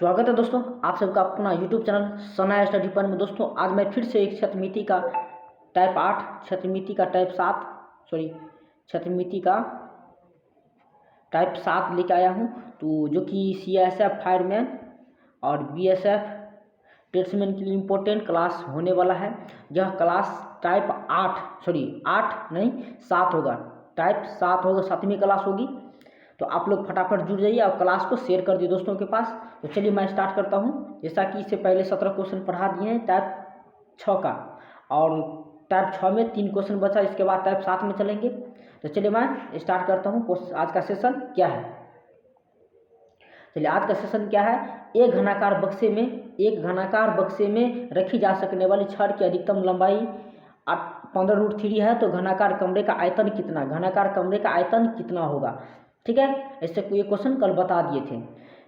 स्वागत है दोस्तों आप सबका अपना यूट्यूब चैनल सना स्टडी पॉइंट में। दोस्तों आज मैं फिर से एक छत्रमिति का टाइप 8, छत्रमिति का टाइप 7 छत्रमिति का टाइप 7 लेके आया हूँ। तो जो कि CSF फायरमैन और BSF ट्रेड्समैन के लिए इम्पोर्टेंट क्लास होने वाला है। यह क्लास टाइप 8 नहीं 7 होगा, टाइप 7 होगा, 7वीं क्लास होगी। तो आप लोग फटाफट जुड़ जाइए और क्लास को शेयर कर दिए दोस्तों के पास। तो चलिए मैं स्टार्ट करता हूँ। जैसा कि इससे पहले 17 क्वेश्चन पढ़ा दिए हैं टाइप 6 का, और टाइप 6 में 3 क्वेश्चन बचा, इसके बाद टाइप 7 में चलेंगे। तो चलिए मैं स्टार्ट करता हूँ। आज का सेशन क्या है, चलिए आज का सेशन क्या है। एक घनाकार बक्से में रखी जा सकने वाली छड़ की अधिकतम लंबाई 15√3 है, तो घनाकार कमरे का आयतन कितना होगा। ठीक है, ऐसे कोई क्वेश्चन कल बता दिए थे।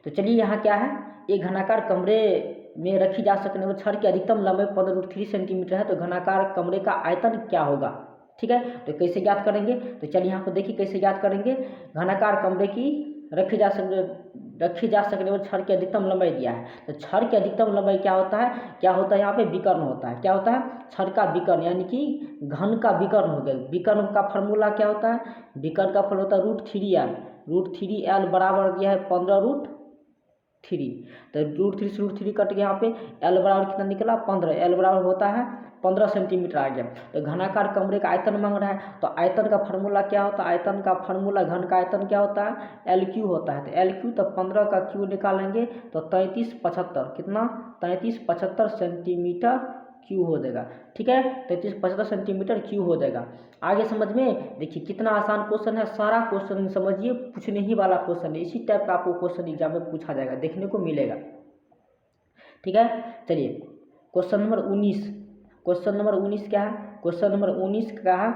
तो चलिए यहाँ क्या है, एक घनाकार कमरे में रखी जा सकने वाली छड़ की अधिकतम लंबाई 15√3 सेंटीमीटर है, तो घनाकार कमरे का आयतन क्या होगा। ठीक है, तो कैसे ज्ञात करेंगे, तो चलिए यहाँ को देखिए कैसे ज्ञात करेंगे। घनाकार कमरे की रखी जा सकने वाली छड़ की अधिकतम लंबाई दिया है, तो छड़ की अधिकतम लंबाई क्या होता है यहाँ पे विकर्ण होता है। क्या होता है, छड़ का विकर्ण, यानी कि घन का विकर्ण हो गया। विकर्ण का फार्मूला क्या होता है, विकर्ण का फल होता है √3l बराबर दिया है 15√3। तो √3 से √3 कट गया, यहाँ पे l बराबर कितना निकला 15, l बराबर होता है 15 सेंटीमीटर आ गया। तो घनाकार कमरे का आयतन मांग रहा है, तो आयतन का फार्मूला क्या होता है, आयतन का फार्मूला घन का आयतन क्या होता है LQ होता है। तो LQ, तो 15 का Q निकालेंगे तो 3375, कितना 3375 सेंटीमीटर क्यू हो जाएगा। ठीक है, 3375 सेंटीमीटर क्यू हो जाएगा। आगे समझ में देखिए कितना आसान क्वेश्चन है, सारा क्वेश्चन समझिए, पूछने ही वाला क्वेश्चन है। इसी टाइप का आपको क्वेश्चन एग्जाम में पूछा जाएगा, देखने को मिलेगा। ठीक है, चलिए क्वेश्चन नंबर 19 क्या है, क्वेश्चन नंबर 19 क्या है,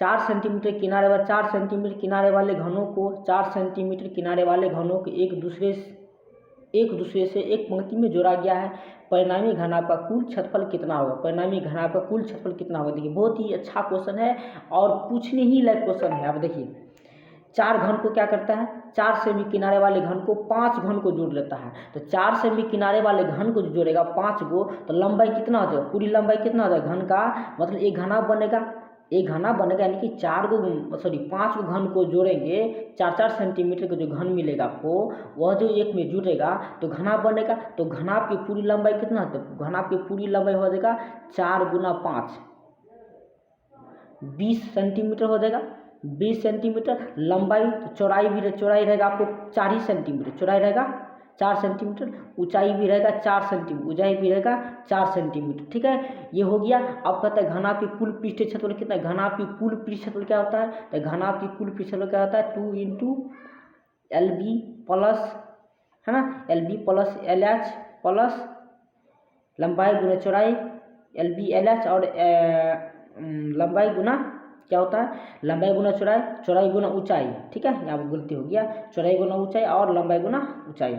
4 सेंटीमीटर किनारे वाले 4 सेंटीमीटर किनारे वाले घनों को एक दूसरे से एक पंक्ति में जोड़ा गया है। परिणामी घनाभ का कुल क्षेत्रफल कितना होगा। देखिए बहुत ही अच्छा क्वेश्चन है और पूछने ही लायक क्वेश्चन है। अब देखिए 4 घन को क्या करता है, 4 सेमी किनारे वाले घन को 5 घन को जोड़ लेता है। तो 4 सेमी किनारे वाले घन को जोड़ेगा 5 को, तो लंबाई कितना हो जाएगा, पूरी लंबाई कितना हो जाएगा घन का, मतलब एक घना बनेगा, यानी कि 5 घन को जोड़ेंगे, 4-4 सेंटीमीटर का जो घन मिलेगा आपको, वह जो एक में जुड़ेगा तो घना बनेगा। तो घनाभ की पूरी लंबाई कितना है, घनाभ की पूरी लंबाई हो जाएगा 4 × 5 20 सेंटीमीटर हो जाएगा। 20 सेंटीमीटर लंबाई, तो चौड़ाई रहेगा आपको 4 ही सेंटीमीटर, चौड़ाई रहेगा 4 सेंटीमीटर, ऊंचाई भी रहेगा 4 सेंटीमीटर। ठीक है, ये हो गया। अब कहता है घनाभ की कुल पृष्ठ क्षेत्रफल कितना है, घनाभ की कुल पृष्ठ क्षेत्रफल क्या होता है, तो घनाभ की कुल पृष्ठ क्षेत्रफल क्या होता है 2 × LB प्लस, है ना, LB प्लस LH प्लस लंबाई गुना चौड़ाई, LB LH और लंबाई गुना क्या होता है, लंबाई गुना चौड़ाई गुना ऊंचाई। ठीक है, यहाँ पर गलती हो गया, चौड़ाई गुना ऊंचाई और लंबाई गुना ऊंचाई,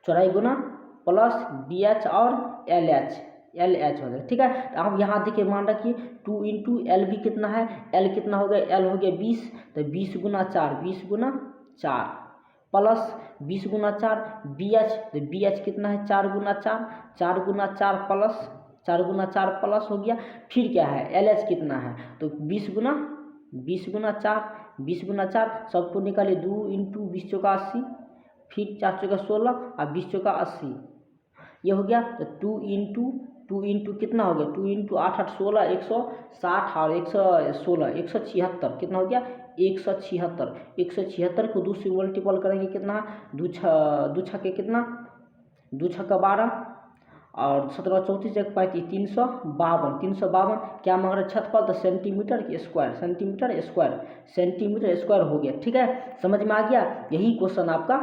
चौड़ाई गुना प्लस BH और LH हो जाएगा। ठीक है, तो आप यहाँ देखिए मान रखिए 2 × LB कितना है, L कितना हो गया, L हो गया 20, तो 20 × 4 प्लस 20 × 4 BH, तो BH कितना है 4 × 4 प्लस हो गया। फिर क्या है LH कितना है, तो 20 × 4 सबको निकालिए, 2 × 20 × 80, फिर 4 × 16 और 20 × 80, ये हो गया। तो 2 × कितना हो गया, 2 × 8 8 16 160 और 116 176, कितना हो गया 176 को 2 से मल्टीपल करेंगे, कितना 2 छक्के कितना 2 छक्का 12 और 17 34 1 35 352 क्या मांग रहे क्षेत्रफल, तो सेंटीमीटर स्क्वायर हो गया। ठीक है, समझ में आ गया, यही क्वेश्चन आपका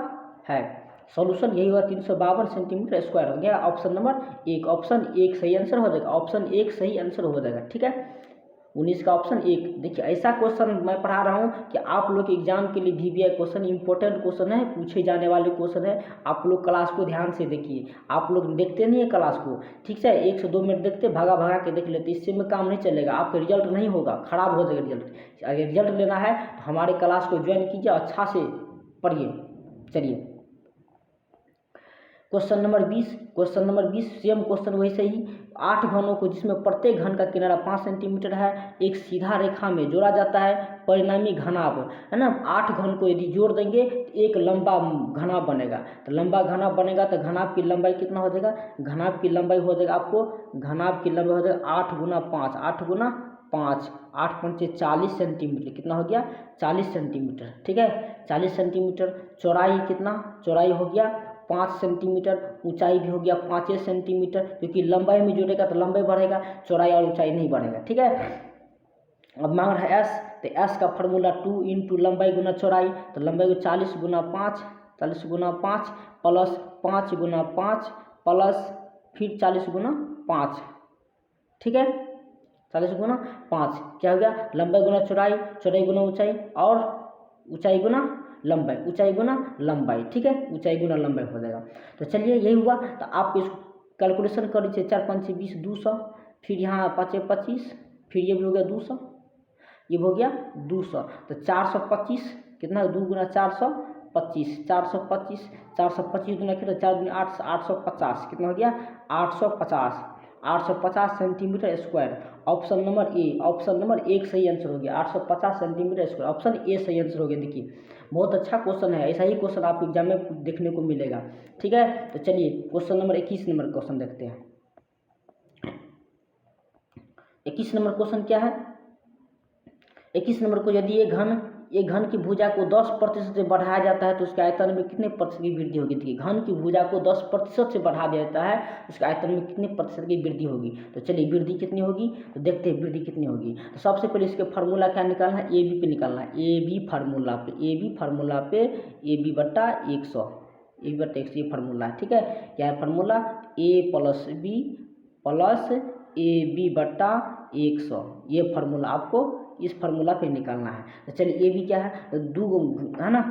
है। सॉल्यूशन यही हुआ 352 सेंटीमीटर स्क्वायर हो गया। ऑप्शन नंबर 1 सही आंसर हो जाएगा, ऑप्शन 1 सही आंसर हो जाएगा। ठीक है, 19 का ऑप्शन 1। देखिए ऐसा क्वेश्चन मैं पढ़ा रहा हूँ कि आप लोग के एग्जाम के लिए VBI क्वेश्चन इंपॉर्टेंट क्वेश्चन है, पूछे जाने वाले क्वेश्चन है। आप लोग क्लास को ध्यान से देखिए, आप लोग देखते नहीं है क्लास को, ठीक है, 1 से 2 मिनट देखते, भगा के देख लेते, इससे में काम नहीं चलेगा, आपका रिजल्ट नहीं होगा, खराब हो जाएगा रिजल्ट। अगर रिजल्ट लेना है तो हमारे क्लास को ज्वाइन कीजिए, अच्छा से पढ़िए। चलिए क्वेश्चन नंबर 20 सेम क्वेश्चन वैसे ही 8 घनों को जिसमें प्रत्येक घन का किनारा 5 सेंटीमीटर है एक सीधा रेखा में जोड़ा जाता है, परिणामी घनाभ है ना। 8 घन को यदि जोड़ देंगे तो एक लंबा घनाभ बनेगा। तो लंबा घनाभ बनेगा तो घनाभ की लंबाई कितना हो जाएगा, घनाभ की लंबाई हो जाएगा आपको, घनाभ की लंबाई हो जाएगा 8 गुना 5, 8 गुना 5, 8 पंचे 40 सेंटीमीटर, कितना हो गया 40 सेंटीमीटर। ठीक है, 40 सेंटीमीटर। चौड़ाई कितना, चौड़ाई हो गया 5 सेंटीमीटर, ऊंचाई भी हो गया 5 सेंटीमीटर, क्योंकि लंबाई में जोड़ेगा तो लंबाई बढ़ेगा, चौड़ाई और ऊंचाई नहीं बढ़ेगा। ठीक है, अब मांग रहा है एस, तो एस का फार्मूला 2 इंटू लंबाई गुना चौड़ाई, तो लंबाई को 40 गुना 5, 40 गुना 5 प्लस 5 गुना 5 प्लस फिर 40 गुना 5। ठीक है, 40 गुना 5 क्या हो गया, लंबाई गुना चौड़ाई, चौड़ाई गुना ऊंचाई और ऊंचाई गुना लंबाई, ऊंचाई गुना लंबाई। ठीक है, ऊंचाई गुना लंबाई हो जाएगा। तो चलिए यही हुआ। तो आप इसको कैलकुलेशन कर लीजिए, 4 5 20 200, फिर यहाँ 5 25, फिर ये भी हो गया 200, ये हो गया 200। तो 425 कितना, 2 गुना 425, 425, 425 गुना कितना 4 गुना 8, 850 कितना हो गया 850, 850 centimetre square. Option number A, option number 1 सही आंसर हो गया, 850 सेंटीमीटर स्क्वायर, ऑप्शन ए सही आंसर हो गया। देखिए बहुत अच्छा क्वेश्चन है, ऐसा ही क्वेश्चन आपको एग्जाम में देखने को मिलेगा। ठीक है, तो चलिए क्वेश्चन नंबर 21 नंबर क्वेश्चन देखते हैं। 21 नंबर क्वेश्चन क्या है, 21 नंबर को यदि एक घन की भुजा को 10% से बढ़ाया जाता है तो उसके आयतन में कितने प्रतिशत की वृद्धि होगी। देखिए घन की भुजा को 10% से बढ़ा दिया जाता है उसके आयतन में कितने प्रतिशत की वृद्धि होगी। तो चलिए वृद्धि कितनी होगी, तो देखते हैं वृद्धि कितनी होगी। तो सबसे पहले इसके फार्मूला क्या निकालना है, ए बी पे निकालना है, ए बी फार्मूला पे ए बी बट्टा 100, ए बी बट्टा 100 ये फार्मूला है। ठीक है, क्या है formula, A plus B plus A B बट्टा 100, ये फार्मूला आपको इस फार्मूला पे निकालना है। तो चलिए ये भी क्या है, दो है ना,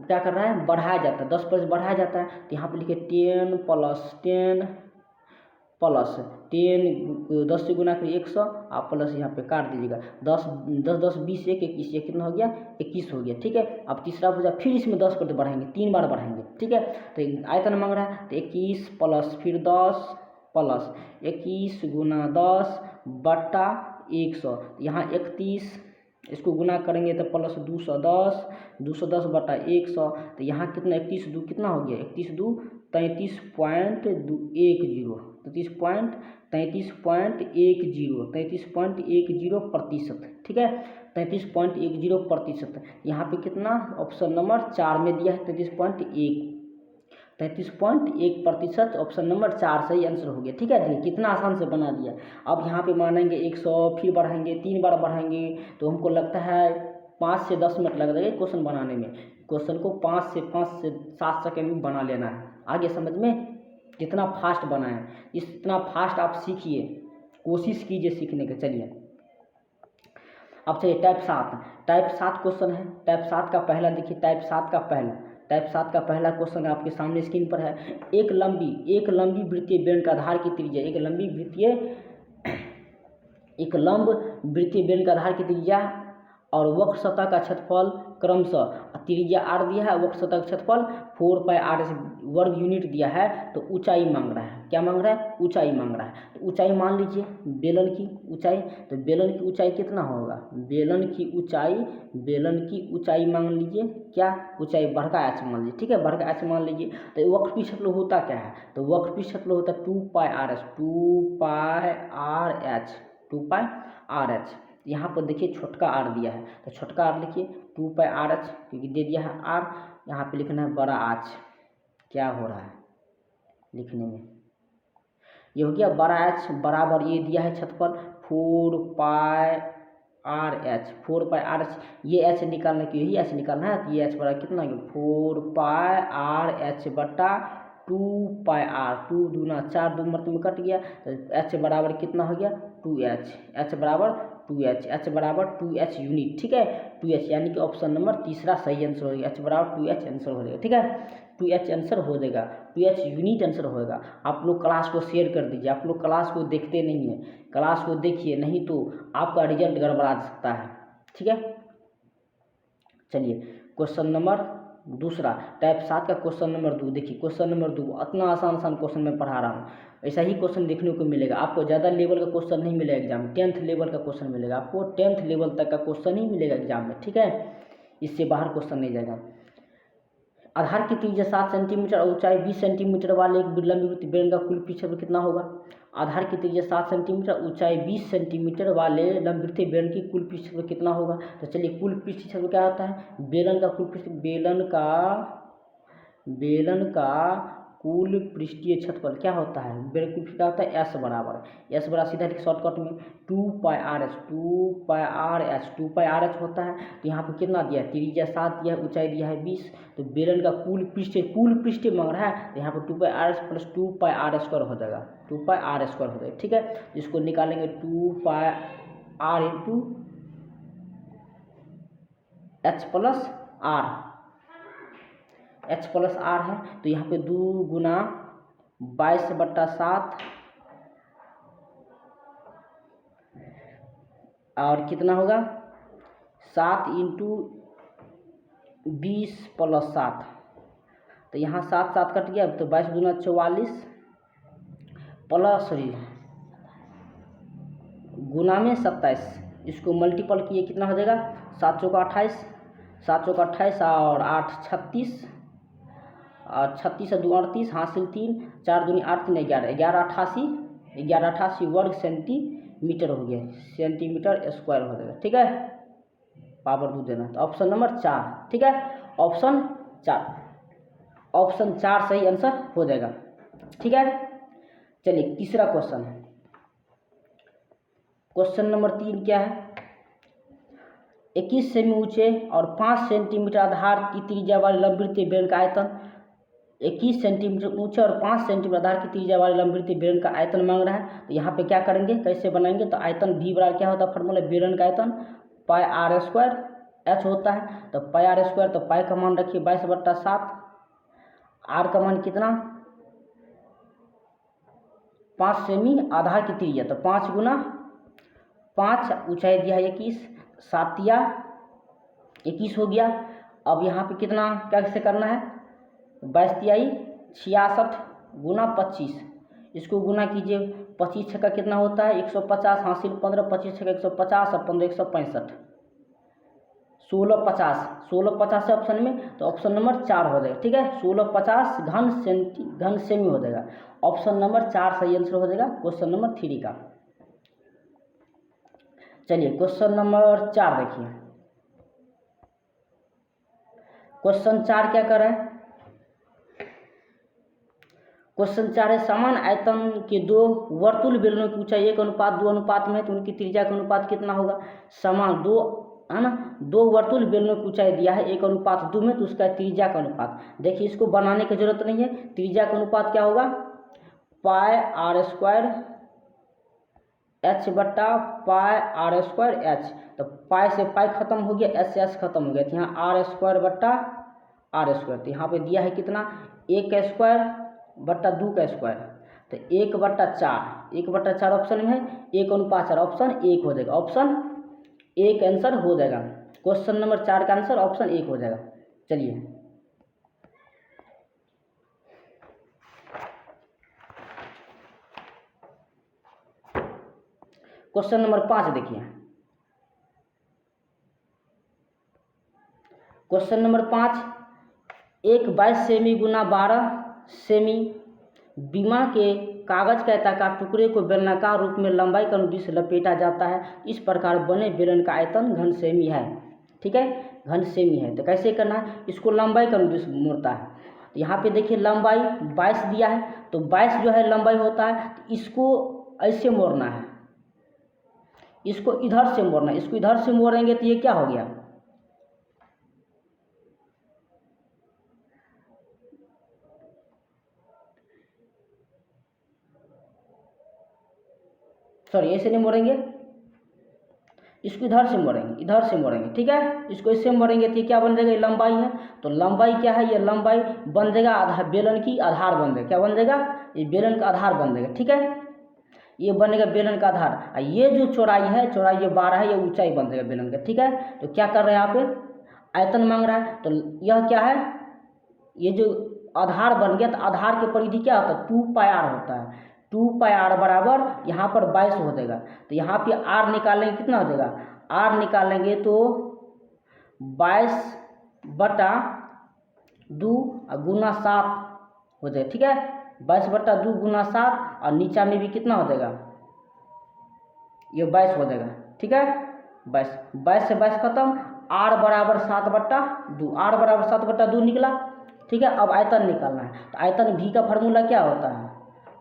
क्या कर रहा है, बढ़ाया जाता है, 10% बढ़ाया जाता है। तो यहाँ पे लिखे 10 प्लस 10 प्लस 10 10 से गुना करिए 100, आप प्लस यहाँ पे काट दीजिएगा 10 10 10 20 1 21, ये कितना हो गया 21 हो गया। ठीक है, अब तीसरा भुजा फिर इसमें 10% बढ़ाएंगे, 3 बार बढ़ाएंगे। ठीक है, तो आयतन मांग रहा है, तो 21 प्लस फिर 10 प्लस 21 गुना 10 बट्टा 100, यहाँ 31, इसको गुना करेंगे तो प्लस 210, 210 बटा 100, तो यहाँ कितना 31 2 कितना हो गया, 31 2 33.10 ठीक है, 33.10%। यहाँ पे कितना ऑप्शन नंबर 4 में दिया है 33.1%, ऑप्शन नंबर 4 सही आंसर हो गया। ठीक है, देखिए कितना आसान से बना दिया। अब यहाँ पे मानेंगे 100, फिर बढ़ाएंगे 3 बार बढ़ाएंगे, तो हमको लगता है 5 से 10 मिनट लग जाएगा क्वेश्चन बनाने में। क्वेश्चन को 5 से 7 सेकेंड में बना लेना है। आगे समझ में कितना फास्ट बनाएं, इतना फास्ट आप सीखिए, कोशिश कीजिए सीखने के। चलिए अब चलिए टाइप 7 क्वेश्चन है। टाइप 7 का पहला देखिए, टाइप 7 का पहला क्वेश्चन आपके सामने स्क्रीन पर है। एक लंबी वृत्तीय बेलन का आधार की त्रिज्या, एक लंब वृत्तीय बेलन का आधार की त्रिज्या और वक्र सतह का क्षेत्रफल क्रमशः, त्रिज्या r दिया है, वक्र सतह का क्षेत्रफल 4πr वर्ग यूनिट दिया है। तो ऊंचाई मांग रहा है, क्या मांग रहा है, ऊंचाई मांग रहा है। तो ऊंचाई मान लीजिए बेलन की ऊंचाई, तो बेलन की ऊंचाई कितना होगा, बेलन की ऊंचाई मान लीजिए, क्या ऊंचाई बड़का एच मान लीजिए। ठीक है, बड़का एच मान लीजिए। तो वक्र पृष्ठ क्षेत्रफल होता क्या है, तो वक्र पृष्ठ क्षेत्रफल होता है 2πr h। यहाँ पर देखिए छोटका r दिया है, तो छोटका r लिखिए 2πr h, क्योंकि दे दिया है r। यहाँ पे लिखना है बड़ा h, क्या हो रहा है लिखने में, ये हो गया बड़ा h बराबर ये दिया है क्षेत्रफल 4πr h, ये h निकालना की, यही h निकालना है। तो ये h बराबर कितना है 4πr h बटा 2πr, 2 दूना 4, 2 मरतबे में कट गया, तो h बराबर कितना हो गया 2h, h बराबर 2h यूनिट। ठीक है, 2h यानी कि ऑप्शन नंबर तीसरा सही आंसर हो गया, h बराबर 2h आंसर हो जाएगा। ठीक है, 2h आंसर हो जाएगा, 2h यूनिट आंसर होगा। आप लोग क्लास को शेयर कर दीजिए, आप लोग क्लास को देखते नहीं हैं, क्लास को देखिए, नहीं तो आपका रिजल्ट गड़बड़ा सकता है। ठीक है, चलिए क्वेश्चन नंबर दूसरा टाइप 7 का क्वेश्चन नंबर 2 देखिए, क्वेश्चन नंबर 2 इतना आसान क्वेश्चन मैं पढ़ा रहा हूँ। ऐसा ही क्वेश्चन देखने को मिलेगा आपको, ज़्यादा लेवल का क्वेश्चन नहीं मिलेगा एग्जाम में, 10th लेवल का क्वेश्चन मिलेगा आपको, 10th लेवल तक का क्वेश्चन ही मिलेगा एग्जाम में, ठीक है, इससे बाहर क्वेश्चन नहीं जाएगा। आधार की त्रिज्या 7 सेंटीमीटर और ऊंचाई 20 सेंटीमीटर वाले एक लंबी बेलन का कुल क्षेत्रफल कितना होगा? आधार की त्रिज्या 7 सेंटीमीटर, ऊंचाई 20 सेंटीमीटर वाले लंबवृत्तीय बेलन की कुल क्षेत्रफल कितना होगा? तो चलिए, कुल क्षेत्रफल क्या होता है? बेलन का कुल बेलन का कुल पृष्ठीय क्षेत्रफल क्या होता है? बेलन कुल क्या होता है? एस बराबर सीधा लिख शॉर्टकट में 2πr/h 2πr/h होता है। तो यहाँ पर कितना दिया है? त्रिज्या 7 दिया है, ऊंचाई दिया है 20, तो बेलन का कुल पृष्ठ मांग रहा है, तो यहाँ पर 2πr प्लस 2πr² हो जाएगा, 2πr² हो जाएगा, ठीक है। इसको निकालेंगे 2πr into h plus r है, तो यहाँ पे 2 गुना 22/7 और कितना होगा? 7 इंटू 20 प्लस 7, तो यहाँ 7 7 कट गया, तो 22 दूना 44 प्लस गुना में 27, इसको मल्टीपल किए कितना हो जाएगा? 7 चौका 28, 7 चौका 28 और 8 36 और 36 और 2 38, हासिल 3, 4 दूनी 8 3 11 88 वर्ग सेंटीमीटर हो गया, सेंटीमीटर स्क्वायर हो जाएगा, ठीक है। पावर 2 देना, तो ऑप्शन नंबर 4, ठीक है, ऑप्शन 4 सही आंसर हो जाएगा, ठीक है। चलिए तीसरा क्वेश्चन है, क्वेश्चन नंबर 3 क्या है? 21 सेमी ऊंचे और 5 सेंटीमीटर आधार की त्रिज्या वाले लंबवृत्तीय बेलन का आयतन, 21 सेंटीमीटर ऊंचे और 5 सेंटीमीटर आधार की त्रिज्या वाले लंबवृत्तीय बेलन का आयतन मांग रहा है। तो यहाँ पे क्या करेंगे, कैसे बनाएंगे? तो आयतन V बराबर क्या होता है? फॉर्मूला बेलन का आयतन πr² होता है, तो πr², तो पाई का मान रखिए 22/7, r का मान कितना? 5 सेमी आधार की त्रिज्या, तो 5 गुना 5, ऊंचाई दिया है 21, 7 या 21 हो गया। अब यहाँ पे कितना कैसे करना है? 22 तिहाई 66 गुना 25, इसको गुना कीजिए, 25 छक्का कितना होता है? 150, हासिल 15, 25 छक्का 150 और 15 165, 1650 है ऑप्शन में, तो ऑप्शन नंबर 4 हो जाएगा, ठीक है। 1650 घन सेमी हो जाएगा, ऑप्शन नंबर 4 सही आंसर हो जाएगा क्वेश्चन नंबर 3 का। चलिए क्वेश्चन नंबर 4 देखिए, क्वेश्चन 4 क्या कर रहा है? क्वेश्चन 4 है, समान आयतन के 2 वर्तुल बेलनों की ऊंचाई 1:2 अनुपात में है, तो उनकी त्रिज्या का अनुपात कितना होगा? समान 2 है ना, 2 वर्तुल बेलनों की ऊंचाई दिया है 1:2 में, तो उसका त्रिज्या का अनुपात देखिए, इसको बनाने की जरूरत नहीं है। त्रिज्या का अनुपात क्या होगा? πr² h बट्टा πr² h, तो पाई से पाई खत्म हो गया, एच से एच खत्म हो गया, तो यहाँ r² बट्टा r², तो यहाँ पे दिया है कितना? 1² बट्टा 2 का स्क्वायर, तो 1/4 ऑप्शन में है, 1:4 ऑप्शन 1 हो जाएगा, ऑप्शन 1 आंसर हो जाएगा, क्वेश्चन नंबर 4 का आंसर ऑप्शन 1 हो जाएगा। चलिए क्वेश्चन नंबर 5 देखिए, क्वेश्चन नंबर 5, एक 22 सेमी गुना 12 सेमी बीमा के कागज के आयताकार टुकड़े को बेलनाकार रूप में लंबाई के अनुदिश लपेटा जाता है, इस प्रकार बने बेलन का आयतन घन सेमी है, ठीक है, घन सेमी है। तो कैसे करना है? इसको लंबाई के अनुदिश मोड़ता है, तो यहाँ पे देखिए लंबाई 22 दिया है, तो 22 जो है लंबाई होता है, तो इसको ऐसे मोड़ना है, इसको इधर से मोड़ना है, इसको इधर से मोड़ेंगे तो ये क्या हो गया? सॉरी, ऐसे नहीं मोड़ेंगे, इसको इधर से मोड़ेंगे, ठीक है, इसको इससे मोड़ेंगे तो ये क्या बन जाएगा? ये लंबाई है, तो लंबाई क्या है? ये लंबाई बन जाएगा आधार, बेलन की आधार बन जाएगा, क्या बन जाएगा? ये बेलन का आधार बन जाएगा, ठीक है, ये बनेगा बेलन का आधार, और ये जो चौड़ाई है, चौड़ाई ये 12 है, ये ऊंचाई बन जाएगा बेलन का, ठीक है। तो क्या कर रहे हैं यहाँ पे? आयतन मांग रहा है, तो यह क्या है, ये जो आधार बन गया, तो आधार की परिधि क्या होता है, 2πr होता है। 2πr बराबर यहाँ पर 22 हो जाएगा। तो यहाँ पे r निकालेंगे, कितना हो जाएगा, r निकालेंगे तो 22/2 गुना 7 हो जाएगा। ठीक है, 22/2 गुना 7, और नीचा में भी कितना हो जाएगा, ये 22 हो जाएगा। ठीक है, 22 से 22 खत्म, r बराबर 7/2, r बराबर 7/2 निकला। ठीक है, अब आयतन निकालना है, तो आयतन v का फार्मूला क्या होता है,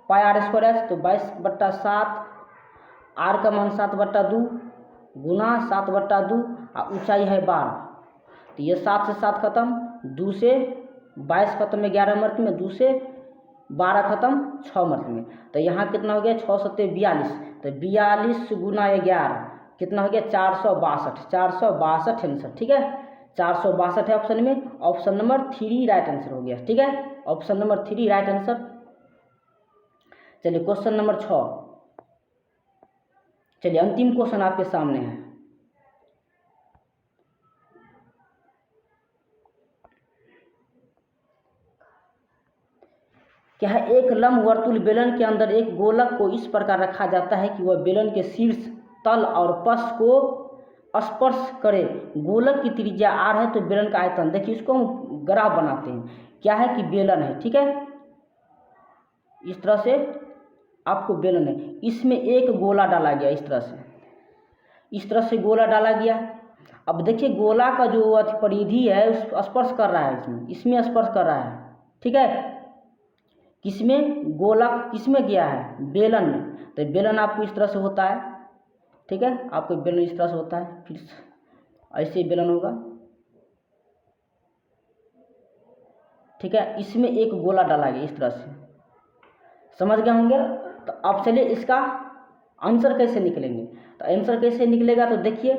πr²h, तो 22/7, r का मान 7/2 गुना 7/2, और ऊंचाई है 12, तो ये 7 से 7 खत्म, 2 से 22 खत्म में 11 मर्त में, 2 से 12 खत्म 6 मर्त में, तो यहाँ कितना हो गया, 6 सत्ते 42, तो 42 गुना 11 कितना हो गया, 462, 462 आंसर। ठीक है, 462 है ऑप्शन में, ऑप्शन नंबर 3 राइट आंसर हो गया। ठीक है, ऑप्शन नंबर 3 राइट आंसर। चलिए क्वेश्चन नंबर 6, चलिए अंतिम क्वेश्चन आपके सामने है। क्या है, एक लंब वर्तुल बेलन के अंदर एक गोलक को इस प्रकार रखा जाता है कि वह बेलन के शीर्ष, तल और पश को स्पर्श करे। गोलक की त्रिज्या r है, तो बेलन का आयतन, देखिए इसको हम ग्राफ बनाते हैं। क्या है कि बेलन है, ठीक है, इस तरह से आपको बेलन है, इसमें एक गोला डाला गया, इस तरह से गोला डाला गया। अब देखिए गोला का जो परिधि है उस स्पर्श कर रहा है, इसमें स्पर्श कर रहा है। ठीक है, किसमें, गोला किसमें गया है, बेलन में, तो बेलन आपको इस तरह से होता है। ठीक है, आपको बेलन इस तरह से होता है, फिर ऐसे बेलन होगा। ठीक है, इसमें एक गोला डाला गया इस तरह से, समझ गए होंगे। तो अब चलिए इसका आंसर कैसे निकलेंगे, तो आंसर कैसे निकलेगा, तो देखिए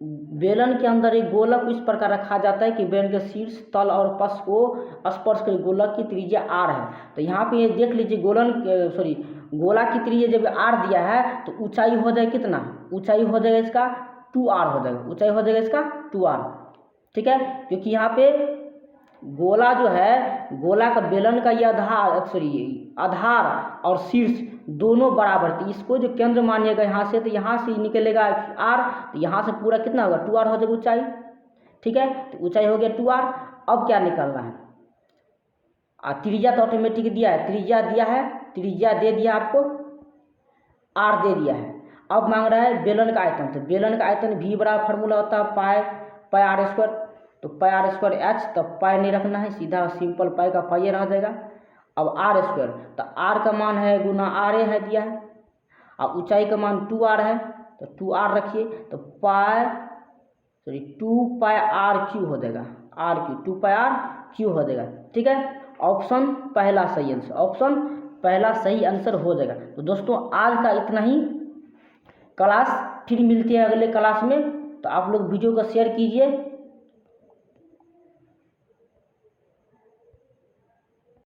बेलन के अंदर एक गोलक इस प्रकार रखा जाता है कि बेलन के शीर्ष, तल और पश को स्पर्श करे। गोलक की त्रिज्या r है, तो यहाँ पे ये देख लीजिए गोला की त्रिज्या जब r दिया है, तो ऊंचाई हो जाएगा कितना, ऊंचाई हो जाएगा इसका 2r हो जाएगा, ऊंचाई हो जाएगा इसका 2r। ठीक है, क्योंकि यहाँ पे गोला जो है, गोला का बेलन का ये आधार और शीर्ष दोनों बराबर थी, इसको जो केंद्र मानिएगा यहाँ से, तो यहाँ से निकलेगा r, तो यहाँ से पूरा कितना होगा, 2r हो जाएगा ऊंचाई। ठीक है, तो ऊंचाई हो गया 2r। अब क्या निकालना है, त्रिज्या तो ऑटोमेटिक दिया है, त्रिज्या दिया है, त्रिज्या दे दिया आपको, r दे दिया है। अब मांग रहा है बेलन का आयतन, तो बेलन का आयतन v बराबर फार्मूला होता है πr², तो πr²h, तब पाई नहीं रखना है, सीधा सिंपल पाई का पाई रह जाएगा। अब r², तो r का मान है गुना r है दिया है, और ऊंचाई का मान 2r है, तो 2r रखिए, तो 2πr³ हो जाएगा, r³ 2πr³ हो जाएगा। ठीक है, ऑप्शन पहला सही आंसर, ऑप्शन पहला सही आंसर हो जाएगा। तो दोस्तों आज का इतना ही, क्लास फिर मिलती है अगले क्लास में, तो आप लोग वीडियो को शेयर कीजिए।